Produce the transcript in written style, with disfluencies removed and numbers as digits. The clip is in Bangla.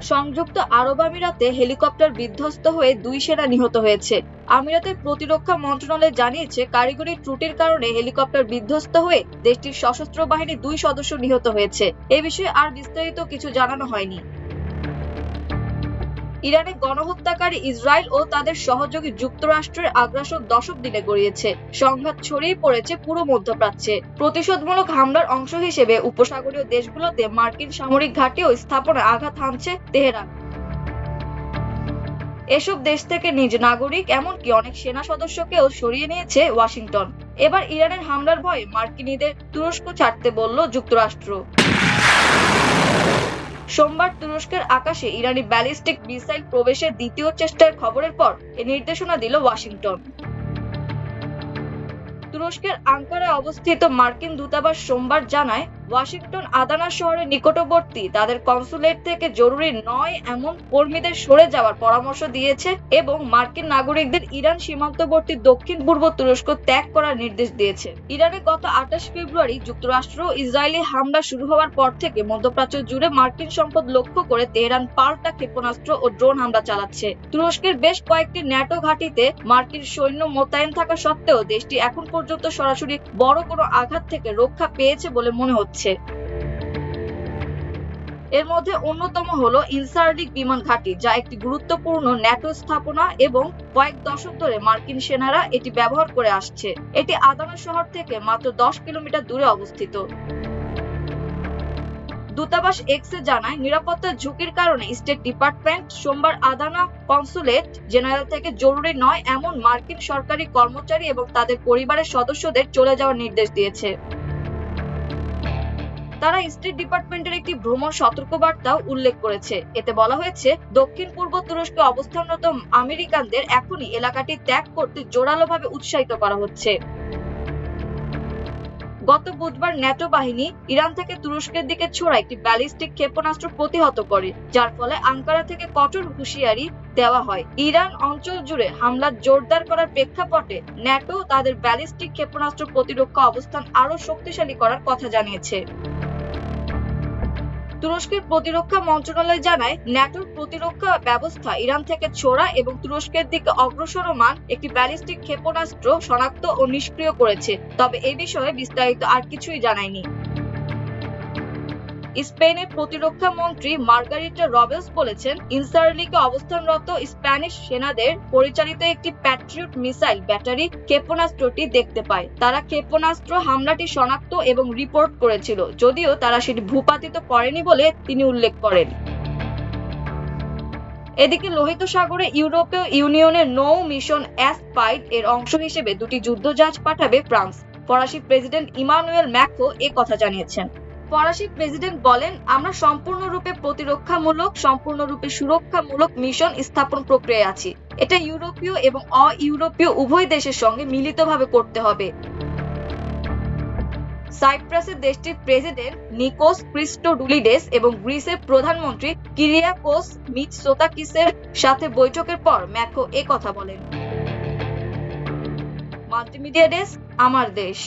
সংযুক্ত আরব আমিরাতে হেলিকপ্টার বিধ্বস্ত হয়ে 2 সেনা নিহত হয়েছে। আমিরাতের প্রতিরক্ষা মন্ত্রণালয় জানিয়েছে, কারিগরি ত্রুটির কারণে হেলিকপ্টার বিধ্বস্ত হয়ে দেশটির সশস্ত্র বাহিনীর 2 সদস্য নিহত হয়েছে। এ বিষয়ে আর বিস্তারিত কিছু জানানো হয়নি। ইরানে গণহত্যাকারী ইসরায়েল ও তাদের সহযোগী যুক্তরাষ্ট্রের আগ্রাসন দশম দিনে গড়িয়েছে। সংঘাত ছড়িয়ে পড়েছে পুরো মধ্যপ্রাচ্যে। প্রতিশোধমূলক হামলার অংশ হিসেবে উপসাগরীয় দেশগুলোতে মার্কিন সামরিক ঘাঁটি ও স্থাপনায় আঘাত হানছে তেহরান। এসব দেশ থেকে নিজ নাগরিক এমনকি অনেক সেনা সদস্যকেও সরিয়ে নিয়েছে ওয়াশিংটন। এবার ইরানের হামলার ভয়ে মার্কিনীদের তুরস্ক ছাড়তে বলল যুক্তরাষ্ট্র। সোমবার তুরস্কের আকাশে ইরানি ব্যালিস্টিক মিসাইল প্রবেশের দ্বিতীয় চেষ্টার খবরের পর এ নির্দেশনা দিল ওয়াশিংটন। তুরস্কের আঙ্কারায় অবস্থিত মার্কিন দূতাবাস সোমবার জানায়, ওয়াশিংটন আদানা শহরের নিকটবর্তী তাদের কনসুলেট থেকে জরুরি নয় এমন কর্মীদের সরে যাওয়ার পরামর্শ দিয়েছে এবং মার্কিন নাগরিকদের ইরান সীমান্তবর্তী দক্ষিণ পূর্ব তুরস্ক ত্যাগ করার নির্দেশ দিয়েছে। ইরানে গত 28 ফেব্রুয়ারি যুক্তরাষ্ট্র ইসরায়েলি হামলা শুরু হওয়ার পর থেকে মধ্যপ্রাচ্য জুড়ে মার্কিন সম্পদ লক্ষ্য করে তেহরান পাল্টা ক্ষেপণাস্ত্র ও ড্রোন হামলা চালাচ্ছে। তুরস্কের বেশ কয়েকটি ন্যাটো ঘাঁটিতে মার্কিন সৈন্য মোতায়েন থাকা সত্ত্বেও দেশটি এখন পর্যন্ত সরাসরি বড় কোনো আঘাত থেকে রক্ষা পেয়েছে বলে মনে হচ্ছে। এর মধ্যে অন্যতম হলো ইনসার্লিক বিমান ঘাঁটি, যা একটি গুরুত্বপূর্ণ ন্যাটো স্থাপনা এবং কয়েক দশক ধরে মার্কিন সেনারা এটি ব্যবহার করে আসছে। এটি আদানা শহর থেকে মাত্র 10 কিলোমিটার দূরে অবস্থিত। দূতাবাস এক্সে জানায়, নিরাপত্তার ঝুঁকির কারণে স্টেট ডিপার্টমেন্ট সোমবার আদানা কনসুলেট জেনারেল থেকে জরুরি নয় এমন মার্কিন সরকারি কর্মচারী এবং তাদের পরিবারের সদস্যদের চলে যাওয়ার নির্দেশ দিয়েছে। তারা স্টেট ডিপার্টমেন্টের একটি ভ্রমণ সতর্কবার্তাও উল্লেখ করেছে। এতে বলা হয়েছে, দক্ষিণ পূর্ব তুরস্কে অবস্থানরত আমেরিকানদের এখনই এলাকাটি ত্যাগ করতে জোরালোভাবে উৎসাহিত করা হচ্ছে। গত বুধবার ন্যাটো বাহিনী ইরান থেকে তুরস্কের দিকে ছোড়া একটি ব্যালিস্টিক ক্ষেপণাস্ত্র প্রতিহত করে, যার ফলে আঙ্কারা থেকে কঠোর হুঁশিয়ারি দেওয়া হয়। ইরান অঞ্চল জুড়ে হামলা জোরদার করার প্রেক্ষাপটে ন্যাটো তাদের ব্যালিস্টিক ক্ষেপণাস্ত্র প্রতিরক্ষা অবস্থান আরো শক্তিশালী করার কথা জানিয়েছে। তুরস্কের প্রতিরক্ষা মন্ত্রণালয় জানায়, ন্যাটোর প্রতিরক্ষা ব্যবস্থা ইরান থেকে ছোড়া এবং তুরস্কের দিকে অগ্রসরমান একটি ব্যালিস্টিক ক্ষেপণাস্ত্র শনাক্ত ও নিষ্ক্রিয় করেছে, তবে এ বিষয়ে বিস্তারিত আর কিছুই জানায়নি। স্পেনের প্রতিরক্ষা মন্ত্রী মার্গারিটা রবেলস বলেছেন, ইনসার্লিকে অবস্থানরত স্প্যানিশ সেনাদের পরিচালিত একটি প্যাট্রিয়ট মিসাইল ব্যাটারি ক্ষেপণাস্ত্রটি দেখতে পায়। তারা ক্ষেপণাস্ত্র হামলাটি শনাক্ত এবং রিপোর্ট করেছিল, যদিও তারা সেটি ভূপাতিত করেনি বলে তিনি উল্লেখ করেন। এদিকে লোহিত সাগরে ইউরোপীয় ইউনিয়নের নৌ মিশন অ্যাসপাইড এর অংশ হিসেবে 2টি যুদ্ধজাহাজ পাঠাবে ফ্রান্স। ফরাসি প্রেসিডেন্ট ইমানুয়েল ম্যাক্রো এ কথা জানিয়েছেন। ফরাসি প্রেসিডেন্ট বলেন, আমরা সম্পূর্ণরূপে প্রতিরক্ষামূলক, সম্পূর্ণরূপে সুরক্ষামূলক মিশন স্থাপন প্রক্রিয়ায় আছি। এটা ইউরোপীয় এবং অ-ইউরোপীয় উভয় দেশের সঙ্গে মিলিতভাবে করতে হবে। সাইপ্রাসের দেশটির প্রেসিডেন্ট নিকোস ক্রিস্টোডুলিডেস এবং গ্রিসের প্রধানমন্ত্রী কিরিয়াকোস মিৎসোতাকিসের সাথে বৈঠকের পর ম্যাক্রো এ কথা বলেন। মাল্টিমিডিয়া ডেস্ক, আমার দেশ।